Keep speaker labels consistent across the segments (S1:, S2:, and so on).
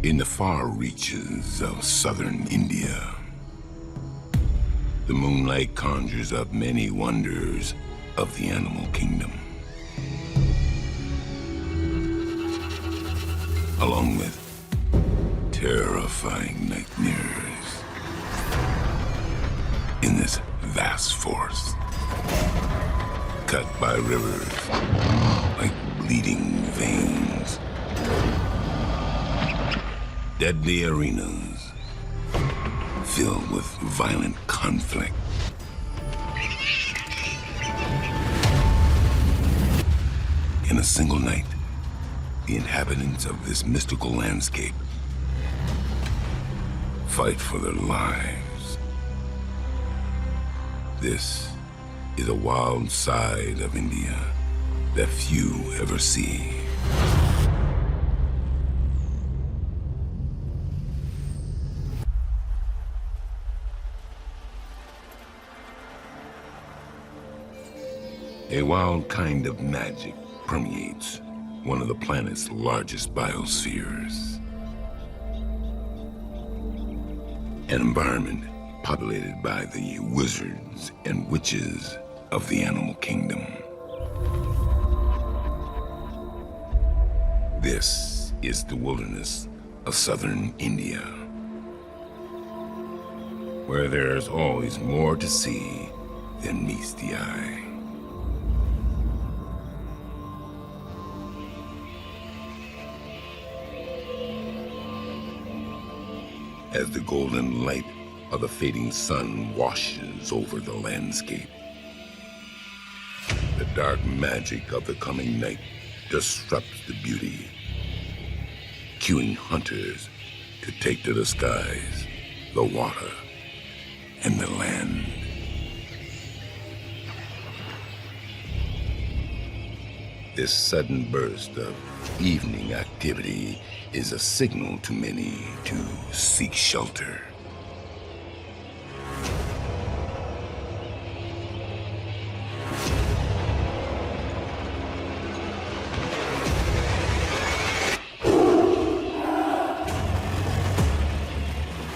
S1: In the far reaches of southern India, the moonlight conjures up many wonders of the animal kingdom, along with terrifying nightmares. In this vast forest, cut by rivers like bleeding veins, deadly arenas filled with violent conflict. In a single night, the inhabitants of this mystical landscape fight for their lives. This is a wild side of India that few ever see. A wild kind of magic permeates one of the planet's largest biospheres. An environment populated by the wizards and witches of the animal kingdom. This is the wilderness of southern India, where there's always more to see than meets the eye. As the golden light of the fading sun washes over the landscape, the dark magic of the coming night disrupts the beauty, cueing hunters to take to the skies, the water, and the land. This sudden burst of evening activity is a signal to many to seek shelter.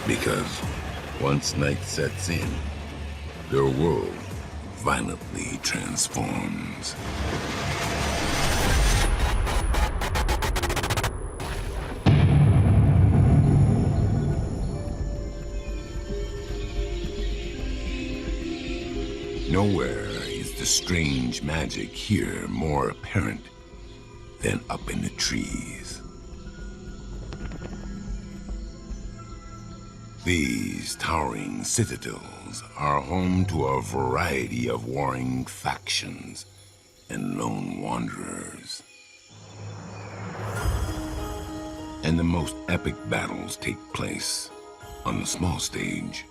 S1: Because once night sets in, their world violently transforms. Nowhere is the strange magic here more apparent than up in the trees. These towering citadels are home to a variety of warring factions and lone wanderers. And the most epic battles take place on the small stage.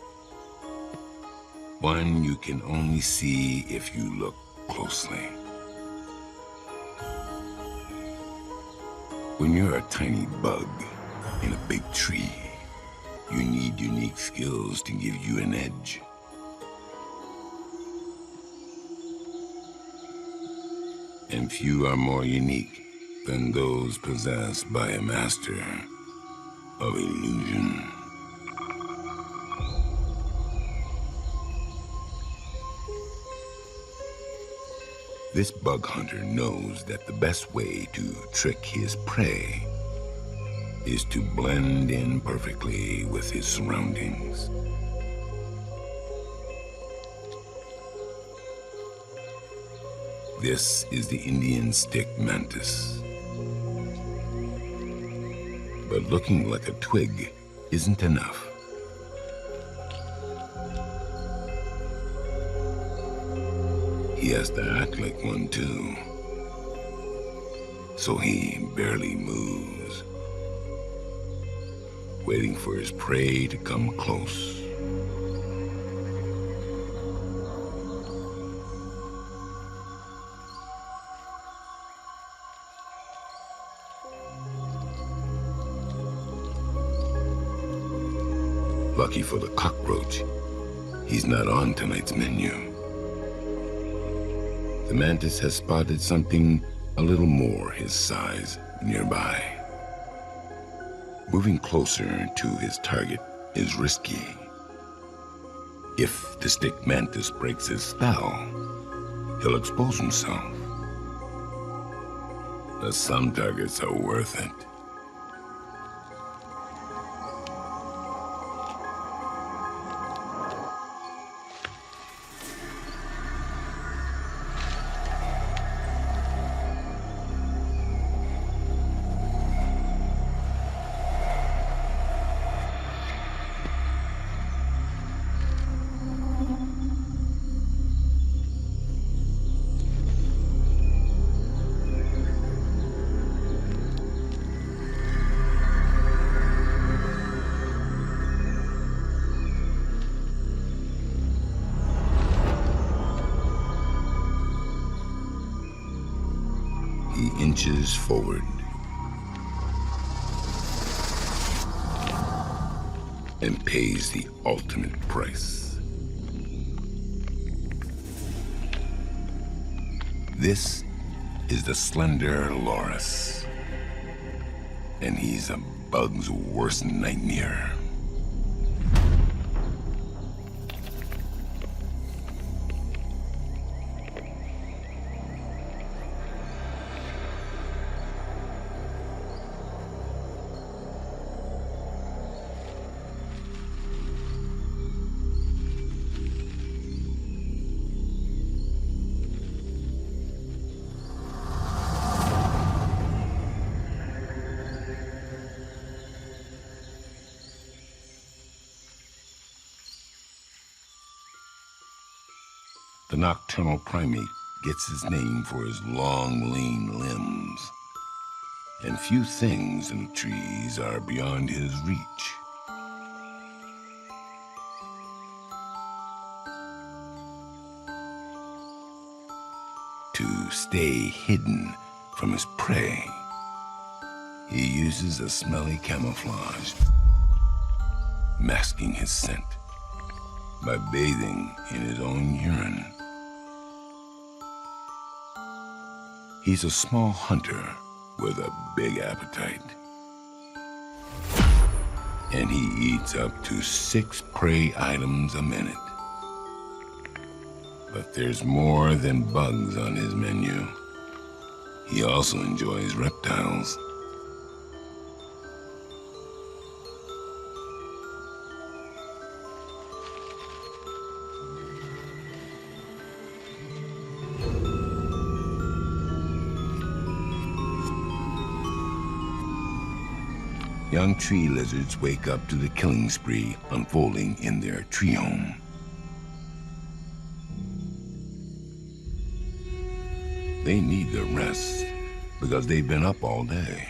S1: One you can only see if you look closely. When you're a tiny bug in a big tree, you need unique skills to give you an edge. And few are more unique than those possessed by a master of illusion. This bug hunter knows that the best way to trick his prey is to blend in perfectly with his surroundings. This is the Indian stick mantis. But looking like a twig isn't enough. He has to act like one too. So he barely moves, waiting for his prey to come close. Lucky for the cockroach, he's not on tonight's menu. The mantis has spotted something a little more his size nearby. Moving closer to his target is risky. If the stick mantis breaks his spell, he'll expose himself. But some targets are worth it. He inches forward and pays the ultimate price. This is the Slender Loris, and he's a bug's worst nightmare. The nocturnal primate gets his name for his long, lean limbs. And few things in the trees are beyond his reach. To stay hidden from his prey, he uses a smelly camouflage, masking his scent by bathing in his own urine. He's a small hunter with a big appetite. And he eats up to 6 prey items a minute. But there's more than bugs on his menu. He also enjoys reptiles. Young tree lizards wake up to the killing spree unfolding in their tree home. They need the rest because they've been up all day.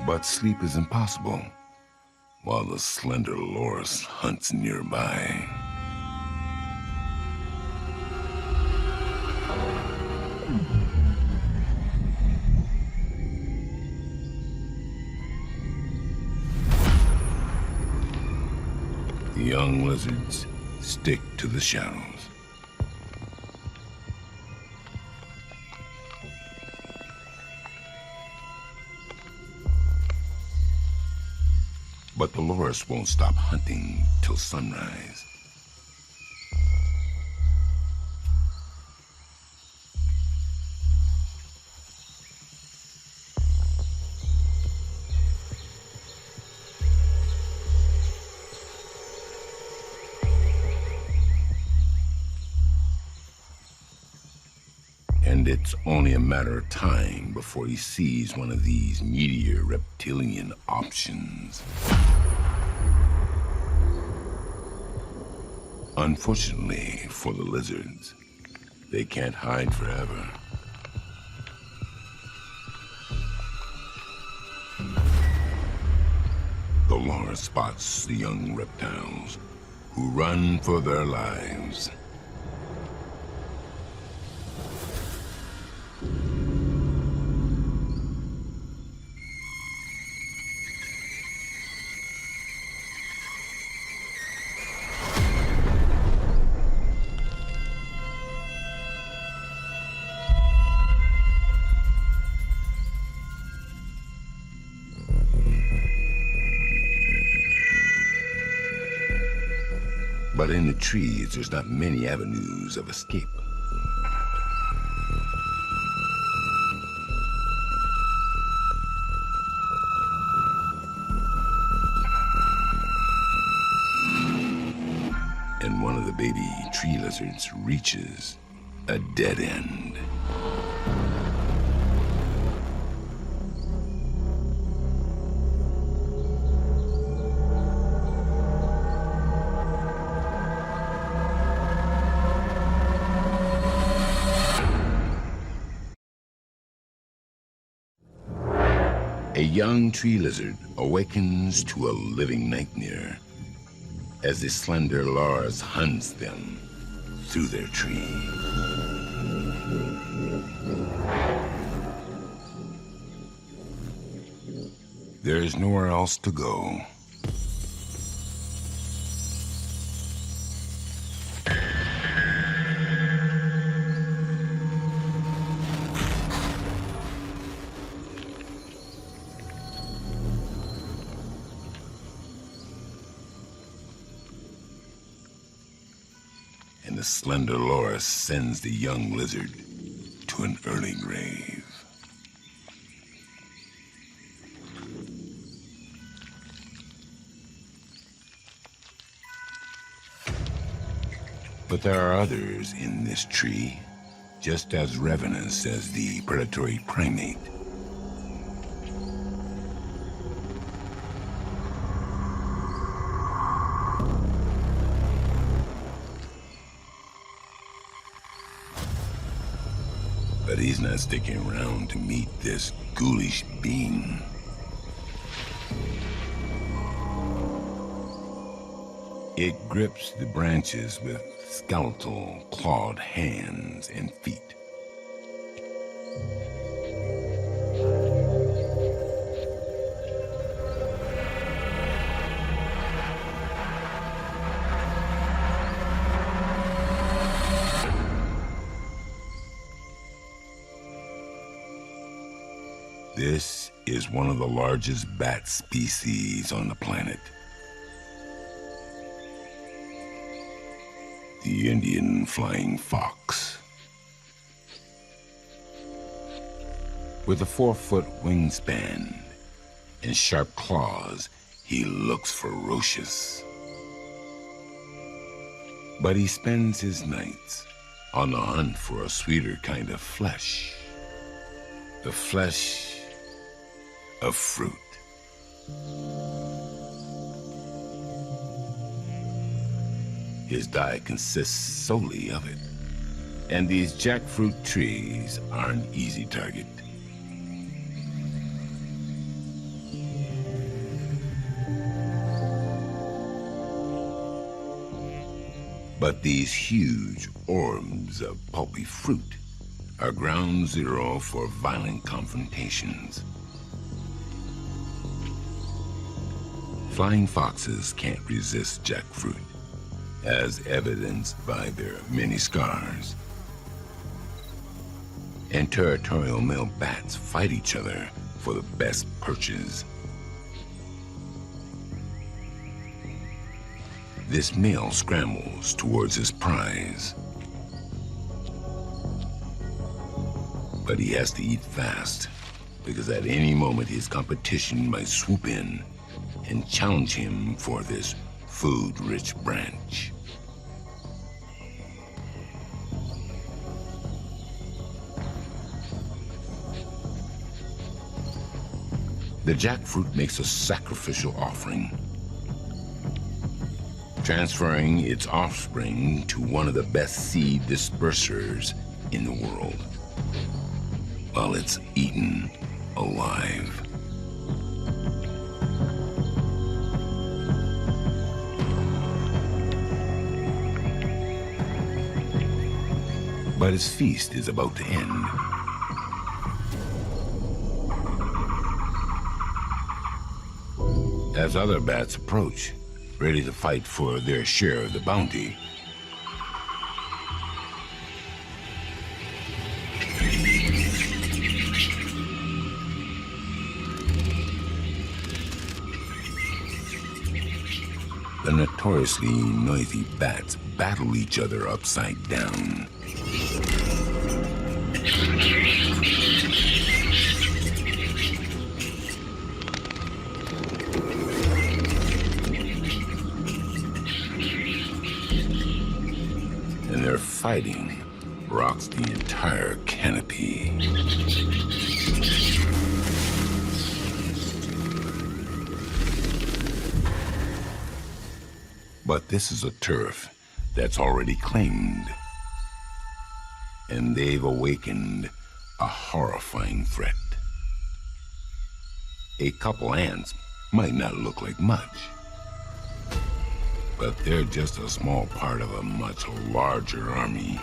S1: But sleep is impossible while the Slender Loris hunts nearby. The young lizards stick to the shadows. But the loris won't stop hunting till sunrise. And it's only a matter of time before he sees one of these meteor reptilian options. Unfortunately for the lizards, they can't hide forever. The loris spots the young reptiles who run for their lives. But in the trees, there's not many avenues of escape. And one of the baby tree lizards reaches a dead end. A young tree lizard awakens to a living nightmare as the Slender Loris hunts them through their tree. There is nowhere else to go. And the Slender Loris sends the young lizard to an early grave. But there are others in this tree, just as ravenous as the predatory primate. But he's not sticking around to meet this ghoulish being. It grips the branches with skeletal, clawed hands and feet. This is one of the largest bat species on the planet. The Indian flying fox. With a 4-foot wingspan and sharp claws, he looks ferocious. But he spends his nights on the hunt for a sweeter kind of flesh. The flesh of fruit. His diet consists solely of it, and these jackfruit trees are an easy target. But these huge orbs of pulpy fruit are ground zero for violent confrontations. Flying foxes can't resist jackfruit, as evidenced by their many scars. And territorial male bats fight each other for the best perches. This male scrambles towards his prize, but he has to eat fast, because at any moment his competition might swoop in and challenge him for this food-rich branch. The jackfruit makes a sacrificial offering, transferring its offspring to one of the best seed dispersers in the world, while it's eaten alive. But his feast is about to end. As other bats approach, ready to fight for their share of the bounty, The notoriously noisy bats battle each other upside down. And their fighting rocks the entire canopy. But this is a turf that's already claimed. And they've awakened a horrifying threat. A couple ants might not look like much, but they're just a small part of a much larger army.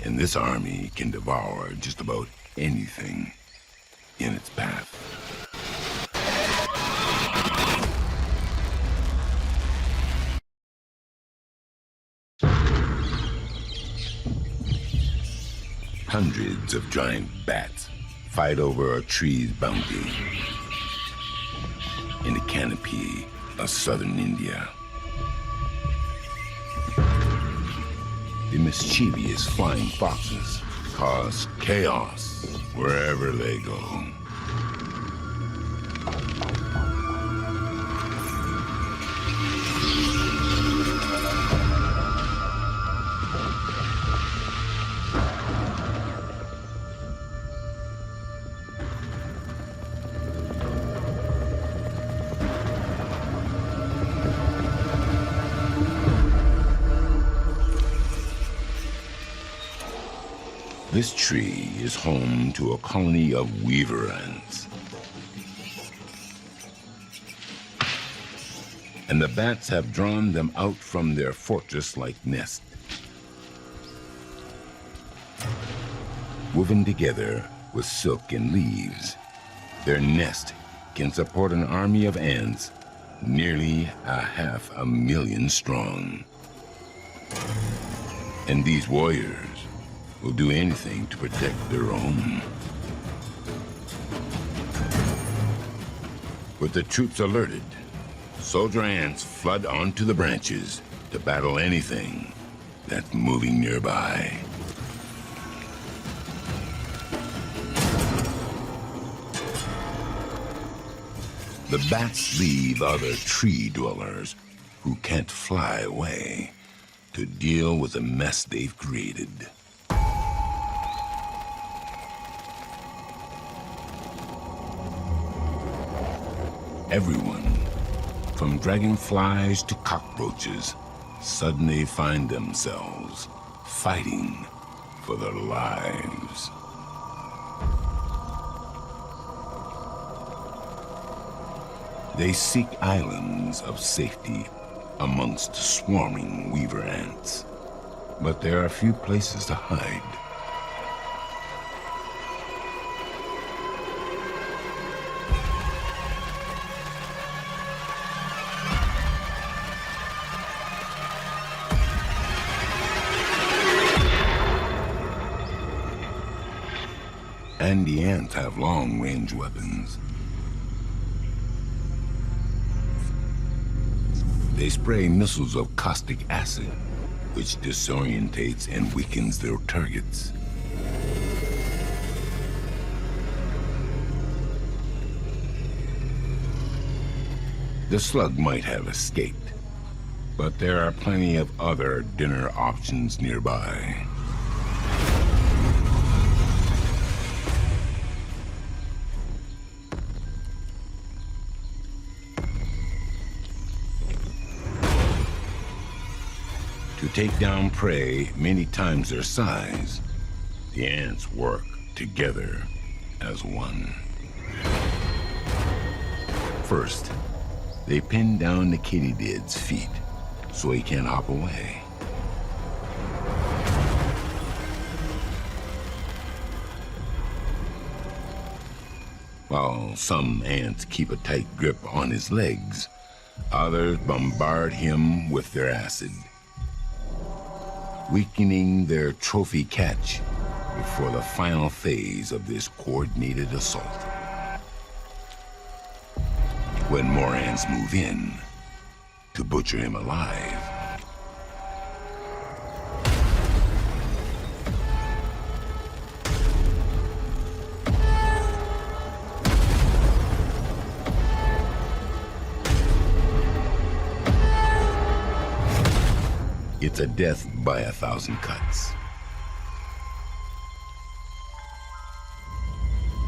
S1: And this army can devour just about anything in its path. Hundreds of giant bats fight over a tree's bounty in the canopy of southern India. The mischievous flying foxes cause chaos wherever they go. This tree is home to a colony of weaver ants. And the bats have drawn them out from their fortress-like nest. Woven together with silk and leaves, their nest can support an army of ants nearly 500,000 strong. And these warriors will do anything to protect their own. With the troops alerted, soldier ants flood onto the branches to battle anything that's moving nearby. The bats leave other tree dwellers who can't fly away to deal with the mess they've created. Everyone, from dragonflies to cockroaches, suddenly find themselves fighting for their lives. They seek islands of safety amongst swarming weaver ants, but there are few places to hide. And the ants have long-range weapons. They spray missiles of caustic acid, which disorientates and weakens their targets. The slug might have escaped, but there are plenty of other dinner options nearby. To take down prey many times their size, the ants work together as one. First, they pin down the katydid's feet so he can't hop away. While some ants keep a tight grip on his legs, others bombard him with their acid, weakening their trophy catch before the final phase of this coordinated assault. When more ants move in to butcher him alive, it's a death by 1,000 cuts.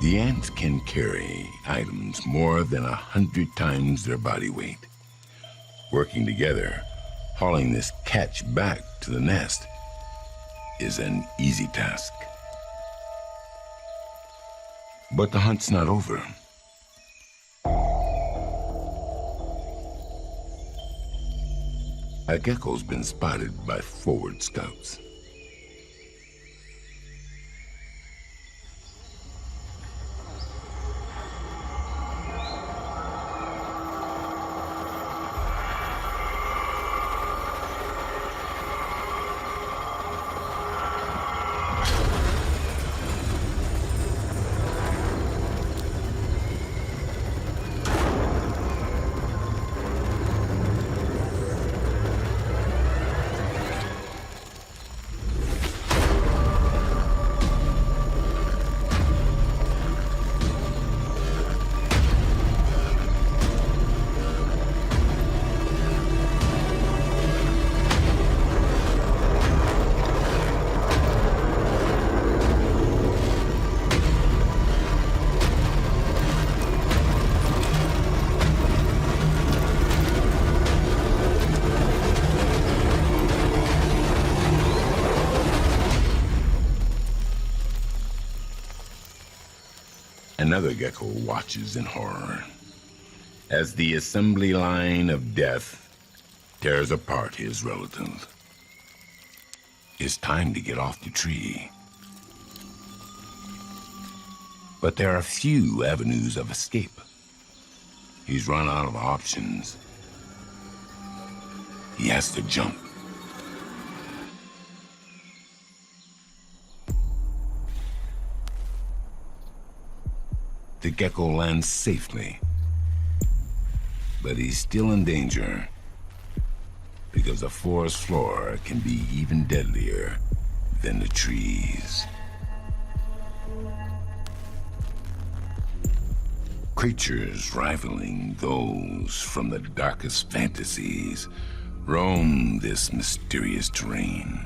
S1: The ants can carry items more than 100 times their body weight. Working together, hauling this catch back to the nest is an easy task. But the hunt's not over. A gecko's been spotted by forward scouts. Another gecko watches in horror as the assembly line of death tears apart his relative. It's time to get off the tree. But there are few avenues of escape. He's run out of options. He has to jump. The gecko lands safely, but he's still in danger because the forest floor can be even deadlier than the trees. Creatures rivaling those from the darkest fantasies roam this mysterious terrain.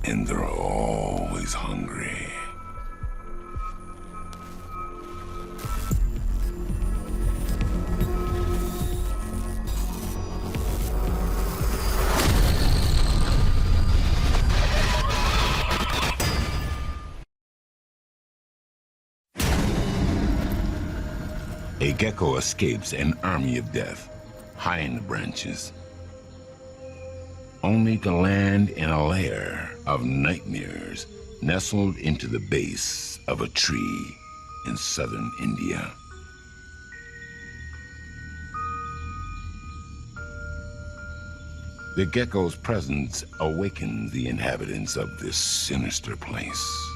S1: And they're always hungry. A gecko escapes an army of death, high in the branches, only to land in a lair of nightmares nestled into the base of a tree in southern India. The gecko's presence awakens the inhabitants of this sinister place.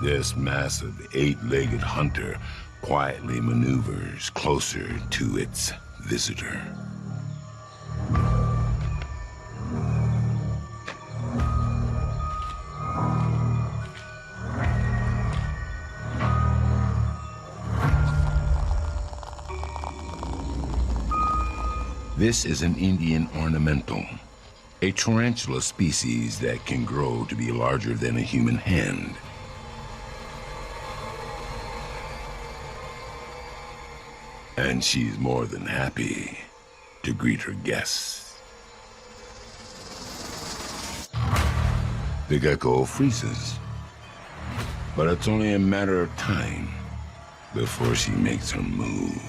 S1: This massive eight-legged hunter quietly maneuvers closer to its visitor. This is an Indian ornamental, a tarantula species that can grow to be larger than a human hand. And she's more than happy to greet her guests. The gecko freezes, but it's only a matter of time before she makes her move.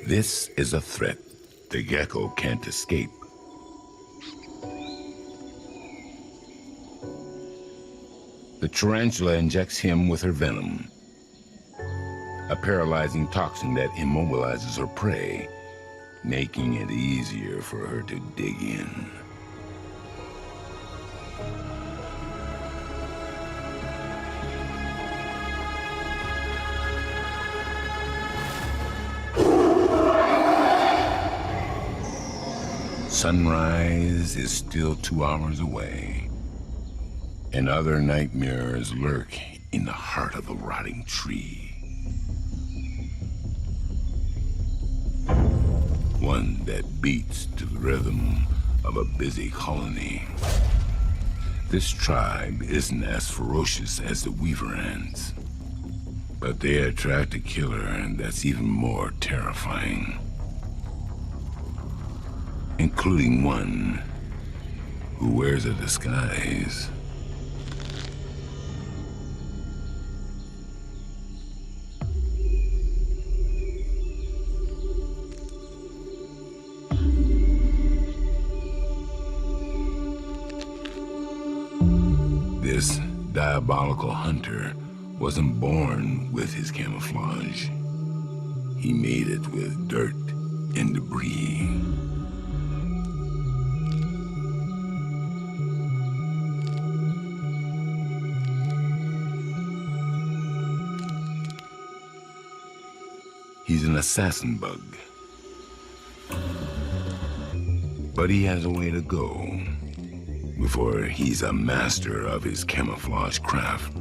S1: This is a threat the gecko can't escape. The tarantula injects him with her venom, a paralyzing toxin that immobilizes her prey, making it easier for her to dig in. Sunrise is still 2 hours away, and other nightmares lurk in the heart of a rotting tree. One that beats to the rhythm of a busy colony. This tribe isn't as ferocious as the weaver ants, but they attract a killer that's even more terrifying. Including one who wears a disguise. This diabolical hunter wasn't born with his camouflage. He made it with dirt and debris. He's an assassin bug. But he has a way to go before he's a master of his camouflage craft.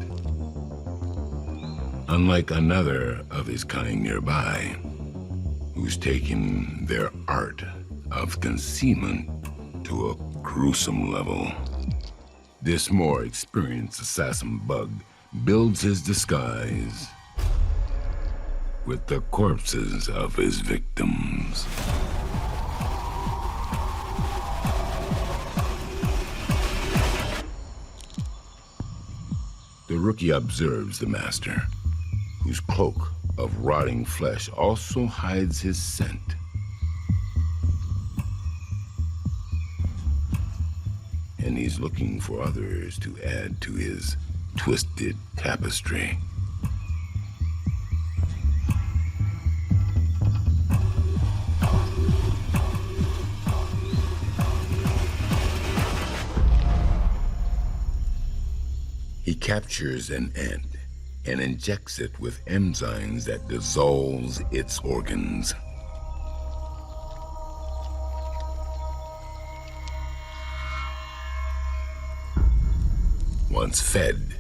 S1: Unlike another of his kind nearby, who's taken their art of concealment to a gruesome level, this more experienced assassin bug builds his disguise with the corpses of his victims. The rookie observes the master, whose cloak of rotting flesh also hides his scent. And he's looking for others to add to his twisted tapestry. He captures an ant and injects it with enzymes that dissolves its organs. Once fed,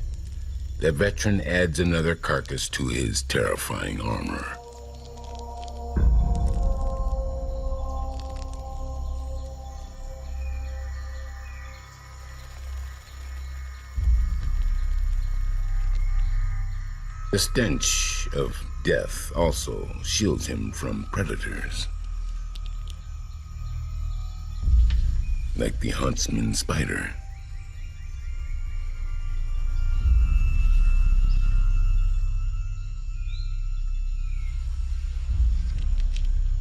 S1: the veteran adds another carcass to his terrifying armor. The stench of death also shields him from predators, like the huntsman spider.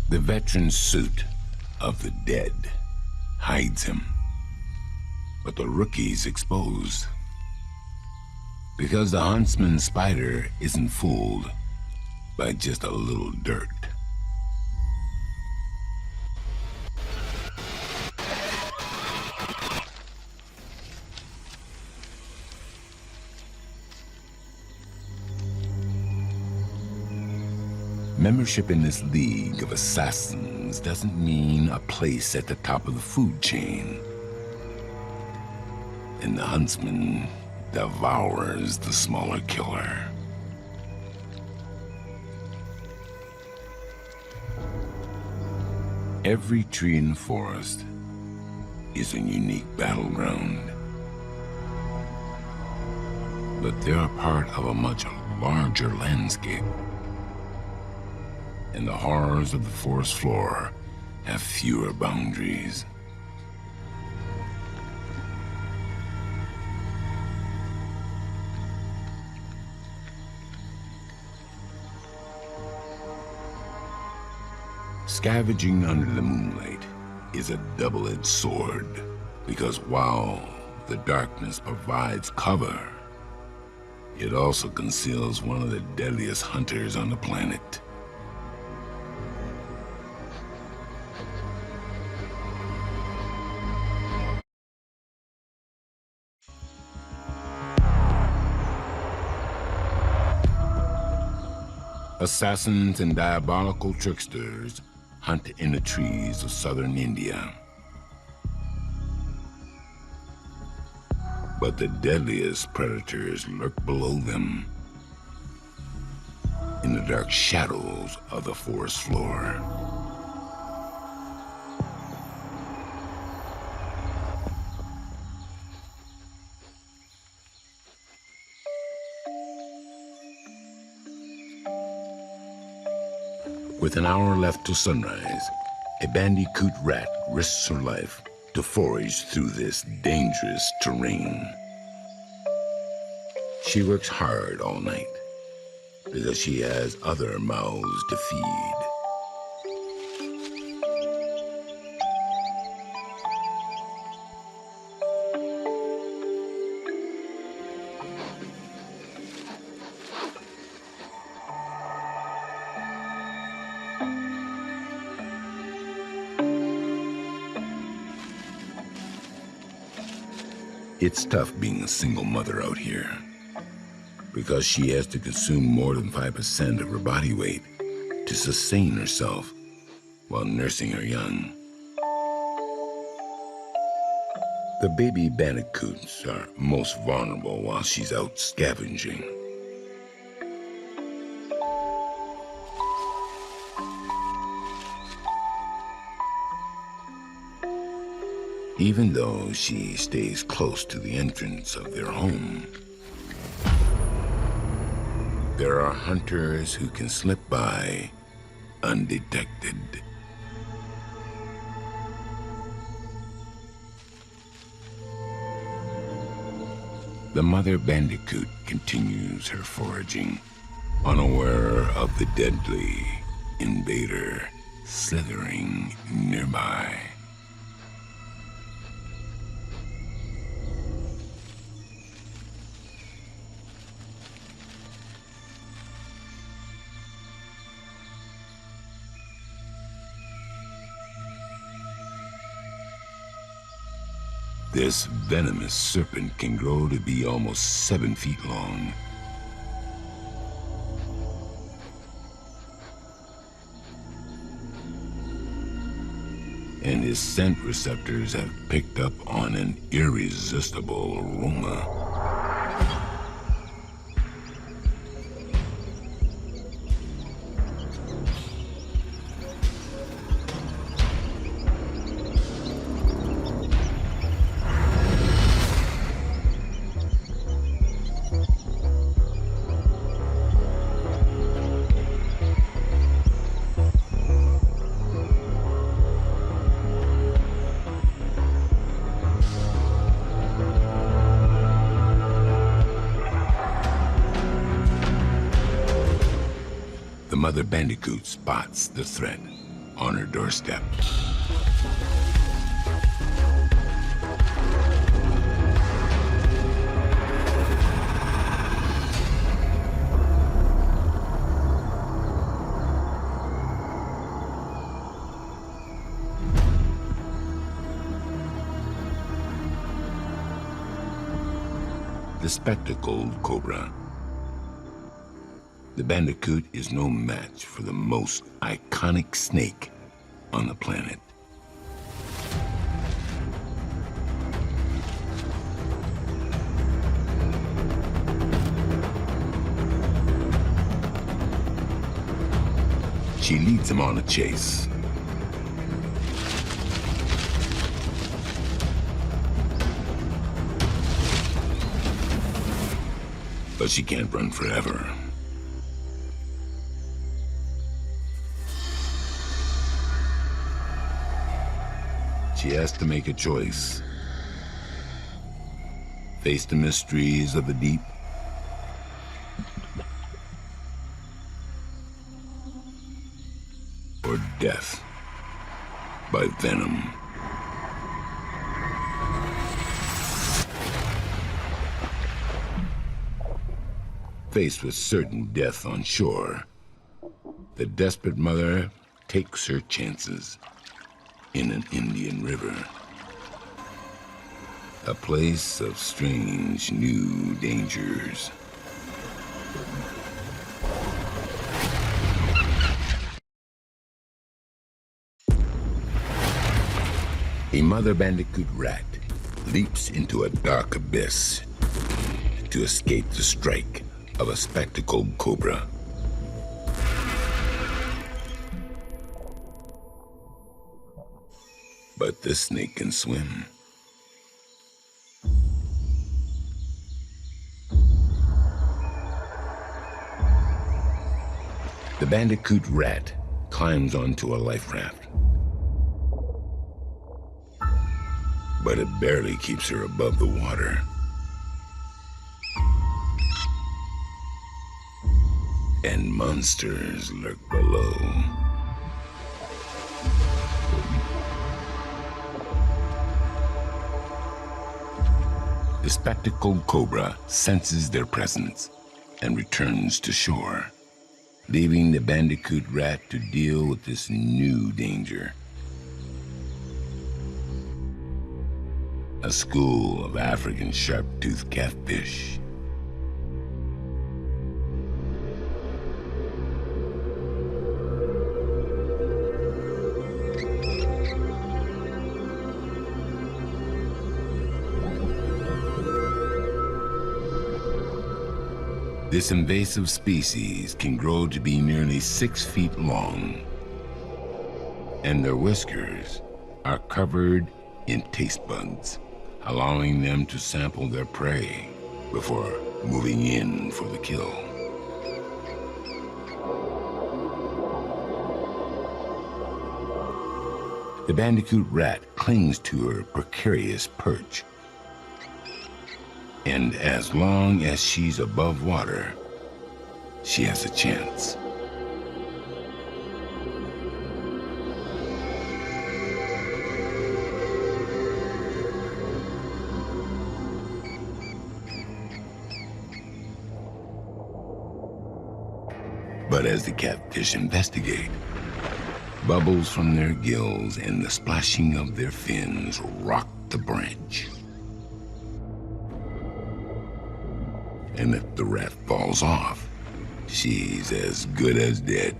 S1: The veteran's suit of the dead hides him, but the rookie's exposed. Because the huntsman spider isn't fooled by just a little dirt. Membership in this league of assassins doesn't mean a place at the top of the food chain. And the huntsman devours the smaller killer. Every tree in the forest is a unique battleground. But they are part of a much larger landscape. And the horrors of the forest floor have fewer boundaries. Scavenging under the moonlight is a double-edged sword, because while the darkness provides cover, it also conceals one of the deadliest hunters on the planet. Assassins and diabolical tricksters hunt in the trees of southern India. But the deadliest predators lurk below them, in the dark shadows of the forest floor. With an hour left till sunrise, a Bandicoot rat risks her life to forage through this dangerous terrain. She works hard all night because she has other mouths to feed. It's tough being a single mother out here, because she has to consume more than 5% of her body weight to sustain herself while nursing her young. The baby bandicoots are most vulnerable while she's out scavenging. Even though she stays close to the entrance of their home, there are hunters who can slip by undetected. The mother bandicoot continues her foraging, unaware of the deadly invader slithering nearby. This venomous serpent can grow to be almost 7 feet long. And his scent receptors have picked up on an irresistible aroma. The mother bandicoot spots the threat on her doorstep. The spectacled cobra. The bandicoot is no match for the most iconic snake on the planet. She leads him on a chase. But she can't run forever. She has to make a choice. Face the mysteries of the deep, or death. by venom. Faced with certain death on shore, the desperate mother takes her chances in an Indian river. A place of strange new dangers. A mother bandicoot rat leaps into a dark abyss to escape the strike of a spectacled cobra. But this snake can swim. The bandicoot rat climbs onto a life raft, but it barely keeps her above the water. And monsters lurk below. The spectacled cobra senses their presence and returns to shore, leaving the bandicoot rat to deal with this new danger. A school of African sharp-toothed catfish. This invasive species can grow to be nearly 6 feet long, and their whiskers are covered in taste buds, allowing them to sample their prey before moving in for the kill. The bandicoot rat clings to her precarious perch, and as long as she's above water, she has a chance. But as the catfish investigate, bubbles from their gills and the splashing of their fins rock the branch. And if the rat falls off, she's as good as dead.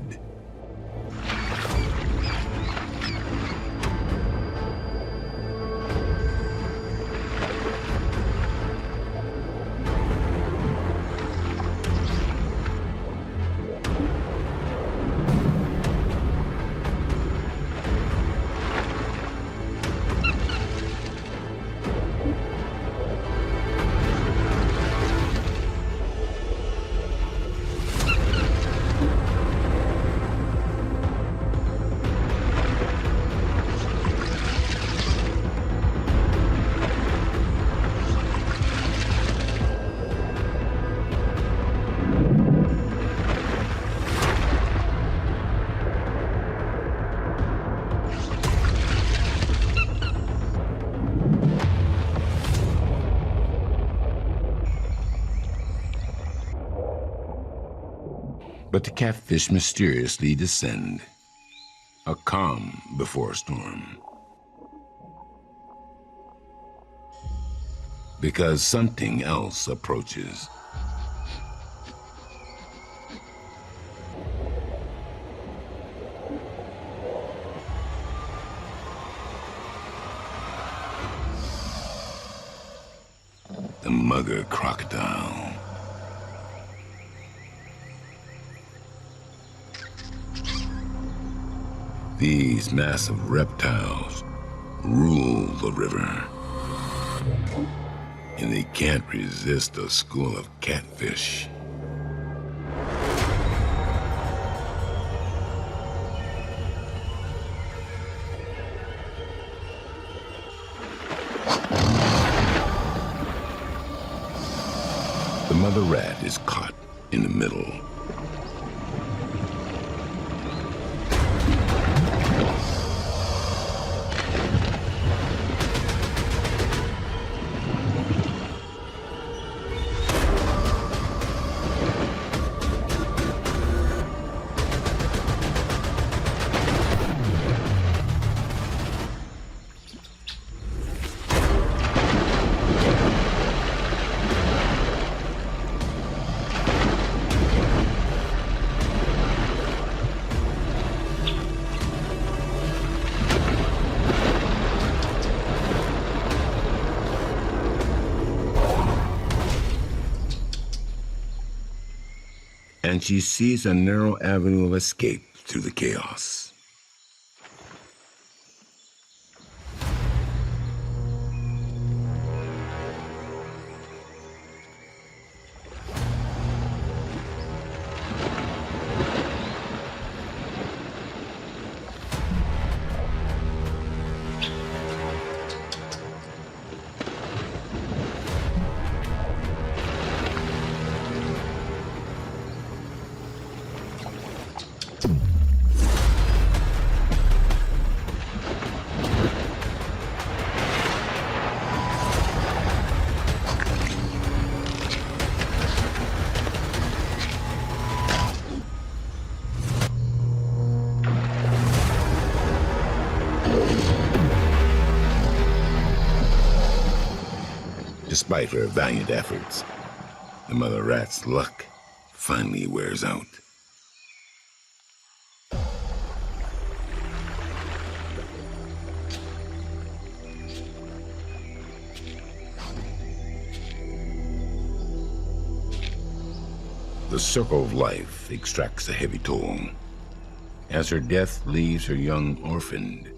S1: But the catfish mysteriously descend, a calm before a storm. Because something else approaches. The mother crocodile. These massive reptiles rule the river, and they can't resist a school of catfish. The mother rat is caught in the middle. and she sees a narrow avenue of escape through the chaos. Despite her valiant efforts, the mother rat's luck finally wears out. The circle of life extracts a heavy toll, as her death leaves her young orphaned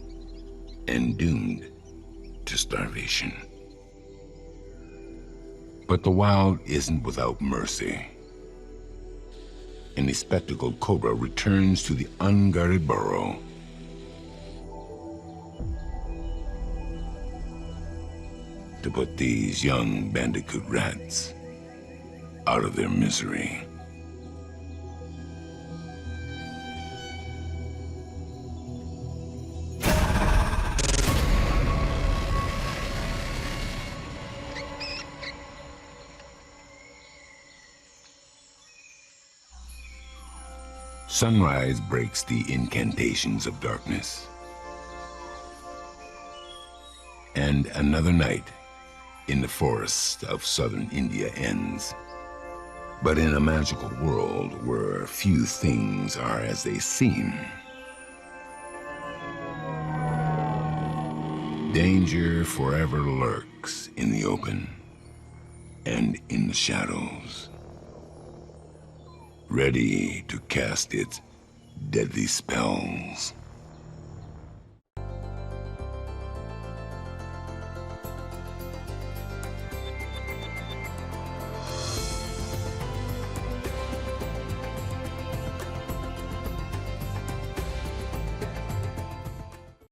S1: and doomed to starvation. But the wild isn't without mercy. An bespectacled cobra returns to the unguarded burrow. To put these young Bandicoot rats out of their misery. Sunrise breaks the incantations of darkness. And another night in the forests of southern India ends. But in a magical world where few things are as they seem, danger forever lurks in the open and in the shadows, ready to cast its deadly spells.